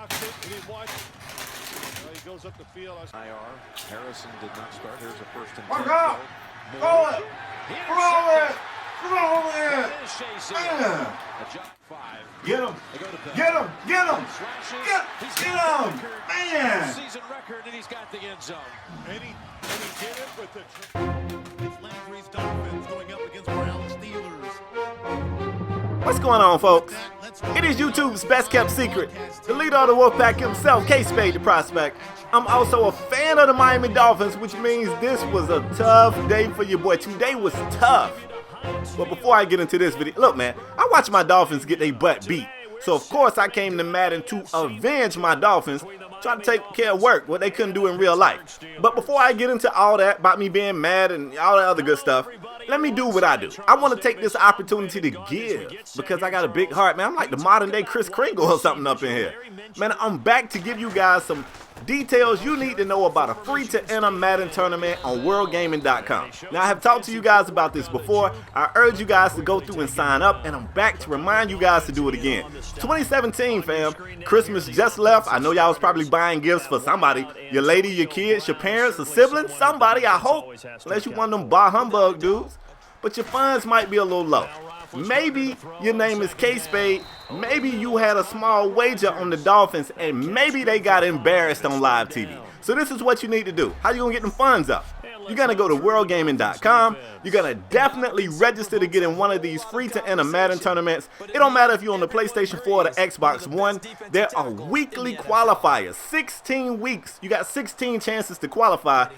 boxed it. He didn't watch. He goes up the field. IR. Harrison did not start. Here's a first and 10. Watch out! Throw it! Throw it! Throw it! Man! Get him! Get him! Get him! Get him! Man! Season record, and he's got the end zone. And he did it with the. It's Landry's Dolphins going up against Brown Steelers. What's going on, folks? It is YouTube's best kept secret. The leader of the Wolfpack himself, KspadeTheProspect. I'm also a fan of the Miami Dolphins, which means this was a tough day for your boy. Today was tough. But before I get into this video, look, man, I watched my Dolphins get their butt beat. So, of course, I came to Madden to avenge my Dolphins, trying to take care of work, what they couldn't do in real life. But before I get into all that about me being mad and all that other good stuff, let me do what I do. I want to take this opportunity to give because I got a big heart, man. I'm like the modern day Kris Kringle or something up in here. Man, I'm back to give you guys some details you need to know about a free-to-enter Madden tournament on WorldGaming.com. Now, I have talked to you guys about this before. I urge you guys to go through and sign up, and I'm back to remind you guys to do it again. 2017, fam. Christmas just left. I know y'all was probably buying gifts for somebody. Your lady, your kids, your parents, a sibling, somebody, I hope. Unless you one of them bar humbug dudes. But your funds might be a little low. Maybe your name is K-Spade. Maybe you had a small wager on the Dolphins and maybe they got embarrassed on live TV. So this is what you need to do. How you gonna get them funds up? You're gonna go to WorldGaming.com. You're gonna definitely register to get in one of these free-to-enter Madden tournaments. It don't matter if you're on the PlayStation 4 or the Xbox One. There are weekly qualifiers. 16 weeks. You got 16 chances to qualify.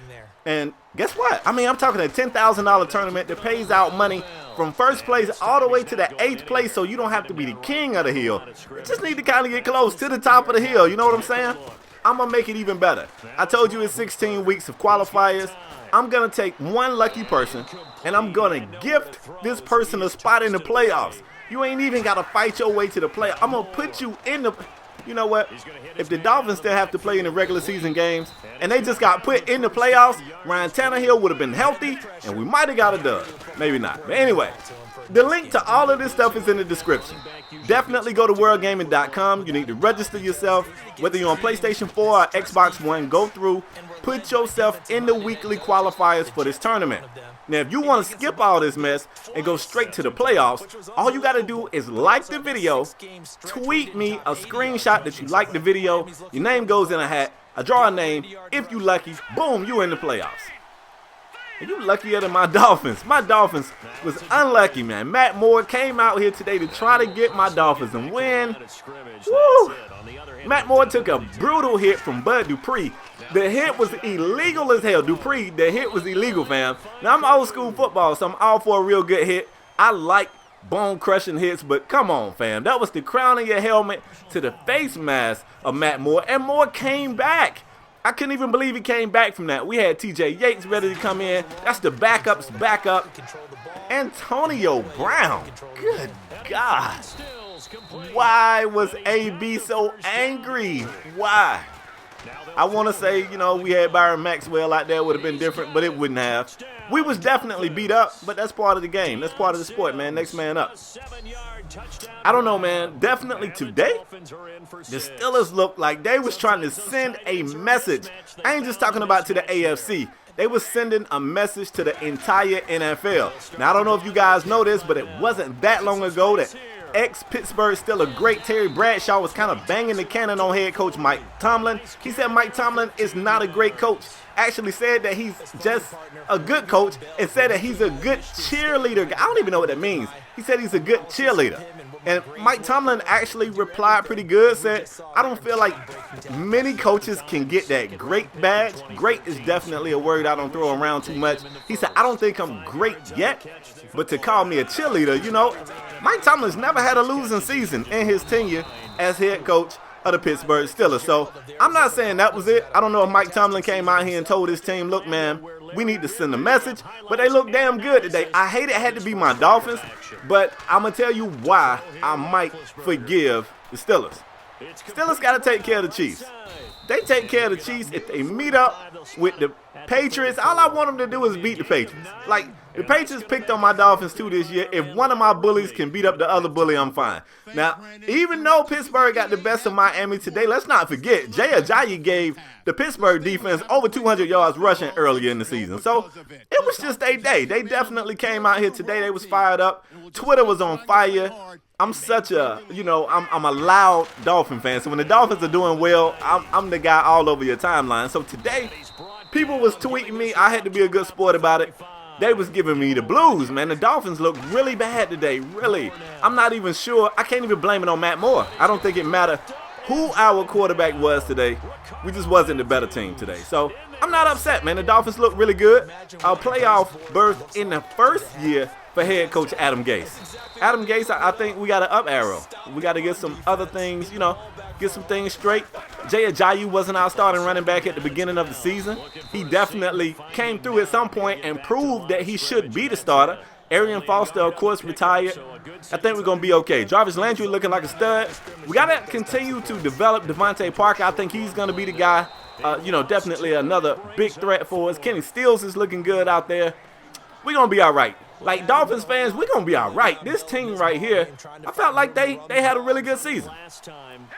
And guess what? I mean, I'm talking a $10,000 tournament that pays out money from first place all the way to the 8th place, so you don't have to be the king of the hill. You just need to kind of get close to the top of the hill. You know what I'm saying? I'm going to make it even better. I told you it's 16 weeks of qualifiers. I'm going to take one lucky person, and I'm going to gift this person a spot in the playoffs. You ain't even got to fight your way to the playoffs. I'm going to put you in the... You know what? If the Dolphins still have to play in the regular season games and they just got put in the playoffs, Ryan Tannehill would have been healthy and we might have got a dub. Maybe not. But anyway, the link to all of this stuff is in the description. Definitely go to WorldGaming.com. You need to register yourself. Whether you're on PlayStation 4 or Xbox One, go through, put yourself in the weekly qualifiers for this tournament. Now, if you want to skip all this mess and go straight to the playoffs, all you got to do is like the video, tweet me a screenshot that you like the video, your name goes in a hat, I draw a name, if you lucky, boom, you in the playoffs. And you luckier than my Dolphins. My Dolphins was unlucky, man. Matt Moore came out here today to try to get my Dolphins and win. Woo! Matt Moore took a brutal hit from Bud Dupree. The hit was illegal as hell. Dupree, the hit was illegal, fam. Now, I'm old school football, so I'm all for a real good hit. I like bone-crushing hits, but come on, fam. That was the crown of your helmet to the face mask of Matt Moore, and Moore came back. I couldn't even believe he came back from that. We had TJ Yates ready to come in. That's the backup's backup. Antonio Brown. Good God. Why was AB so angry? Why? I want to say, you know, we had Byron Maxwell out there, would have been different, but it wouldn't have. We was definitely beat up, but that's part of the game. That's part of the sport, man. Next man up. I don't know, man. Definitely today, the Steelers looked like they was trying to send a message. I ain't just talking about to the AFC. They was sending a message to the entire NFL. Now, I don't know if you guys know this, but it wasn't that long ago that ex-Pittsburgh Steeler great Terry Bradshaw was kind of banging the cannon on head coach Mike Tomlin. He said Mike Tomlin is not a great coach. Actually said that he's just a good coach and said that he's a good cheerleader. I don't even know what that means. He said he's a good cheerleader. And Mike Tomlin actually replied pretty good, said, I don't feel like many coaches can get that great badge. Great is definitely a word I don't throw around too much. He said, I don't think I'm great yet, but to call me a cheerleader, you know, Mike Tomlin's never had a losing season in his tenure as head coach of the Pittsburgh Steelers. So I'm not saying that was it. I don't know if Mike Tomlin came out here and told his team, look, man, we need to send a message, but they look damn good today. I hate it had to be my Dolphins, but I'm going to tell you why I might forgive the Steelers. Steelers got to take care of the Chiefs. They take care of the Chiefs if they meet up with the Patriots, all I want them to do is beat the Patriots. Like, the Patriots picked on my Dolphins too this year. If one of my bullies can beat up the other bully, I'm fine. Now, even though Pittsburgh got the best of Miami today, let's not forget, Jay Ajayi gave the Pittsburgh defense over 200 yards rushing earlier in the season. So, it was just a day. They definitely came out here today. They was fired up. Twitter was on fire. I'm such a, I'm a loud Dolphin fan. So when the Dolphins are doing well, I'm the guy all over your timeline. So today, people was tweeting me. I had to be a good sport about it. They was giving me the blues, man. The Dolphins look really bad today, really. I'm not even sure. I can't even blame it on Matt Moore. I don't think it mattered who our quarterback was today. We just wasn't the better team today. So I'm not upset, man. The Dolphins look really good. Our playoff berth in the first year for head coach Adam Gase. Adam Gase, I think we got an up arrow. We got to get some other things, get some things straight. Jay Ajayi wasn't our starting running back at the beginning of the season. He definitely came through at some point and proved that he should be the starter. Arian Foster, of course, retired. I think we're going to be okay. Jarvis Landry looking like a stud. We got to continue to develop Devontae Parker. I think he's going to be the guy. Definitely another big threat for us. Kenny Stills is looking good out there. We're going to be all right. Like, Dolphins fans, we're going to be all right. This team right here, I felt like they had a really good season.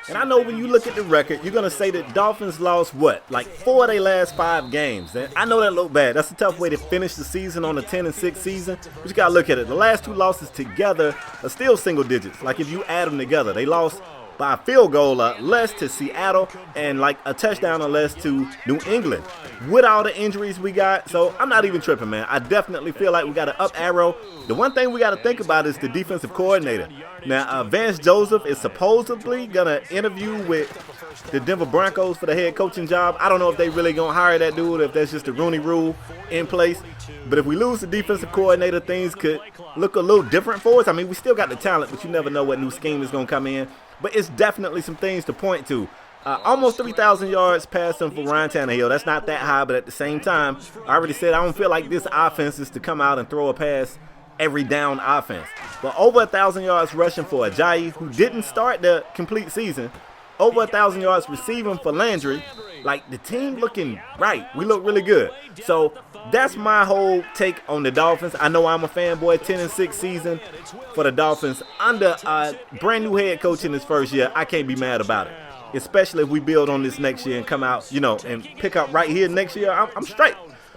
And I know when you look at the record, you're going to say that Dolphins lost what? Like 4 of their last 5 games. And I know that looked bad. That's a tough way to finish the season on a 10-6 season. But you got to look at it. The last 2 losses together are still single digits. Like, if you add them together, they lost by a field goal less to Seattle and like a touchdown or less to New England with all the injuries we got. So I'm not even tripping, man. I definitely feel like we got an up arrow. The one thing we got to think about is the defensive coordinator. Now, Vance Joseph is supposedly going to interview with the Denver Broncos for the head coaching job. I don't know if they really going to hire that dude, if that's just a Rooney rule in place. But if we lose the defensive coordinator, things could look a little different for us. I mean, we still got the talent, but you never know what new scheme is going to come in. But it's definitely some things to point to. Almost 3,000 yards passing for Ryan Tannehill. That's not that high, but at the same time, I already said I don't feel like this offense is to come out and throw a pass every down offense. But over 1,000 yards rushing for Ajayi, who didn't start the complete season. Over 1,000 yards receiving for Landry. Like, the team looking right. We look really good. So that's my whole take on the Dolphins. I know I'm a fanboy. 10-6 season for the Dolphins under a brand new head coach in his first year. I can't be mad about it, especially if we build on this next year and come out, and pick up right here next year. I'm straight.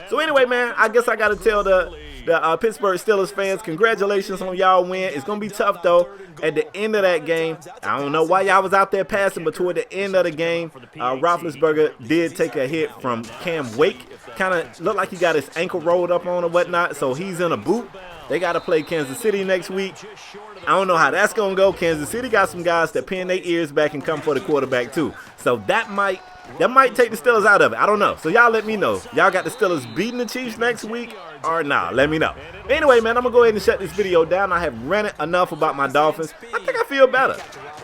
So anyway, man, I guess I got to tell the Pittsburgh Steelers fans, congratulations on y'all win. It's going to be tough, though, at the end of that game. I don't know why y'all was out there passing, but toward the end of the game, Roethlisberger did take a hit from Cam Wake. Kind of looked like he got his ankle rolled up on or whatnot, so he's in a boot. They got to play Kansas City next week. I don't know how that's going to go. Kansas City got some guys that pin their ears back and come for the quarterback, too. So that might take the Steelers out of it. I don't know. So y'all let me know. Y'all got the Steelers beating the Chiefs next week or not? Let me know. Anyway, man, I'm going to go ahead and shut this video down. I have ranted enough about my Dolphins. I think I feel better.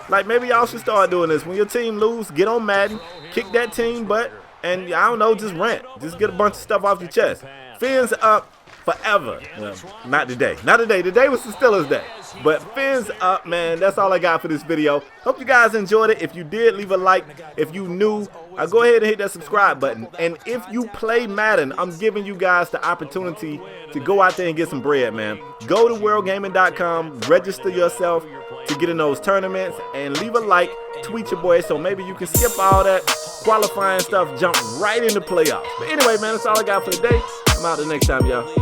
Like, maybe y'all should start doing this. When your team lose, get on Madden, kick that team butt, and I don't know, just rant. Just get a bunch of stuff off your chest. Phins up forever. Well, not today. Not today. Today was the Steelers day. But Phins up, man. That's all I got for this video. Hope you guys enjoyed it. If you did, leave a like. If you new, go ahead and hit that subscribe button. And if you play Madden, I'm giving you guys the opportunity to go out there and get some bread, man. Go to worldgaming.com, register yourself to get in those tournaments, and leave a like. Tweet your boy so maybe you can skip all that qualifying stuff, jump right into playoffs. But anyway, man, that's all I got for today. I'm out the next time, y'all.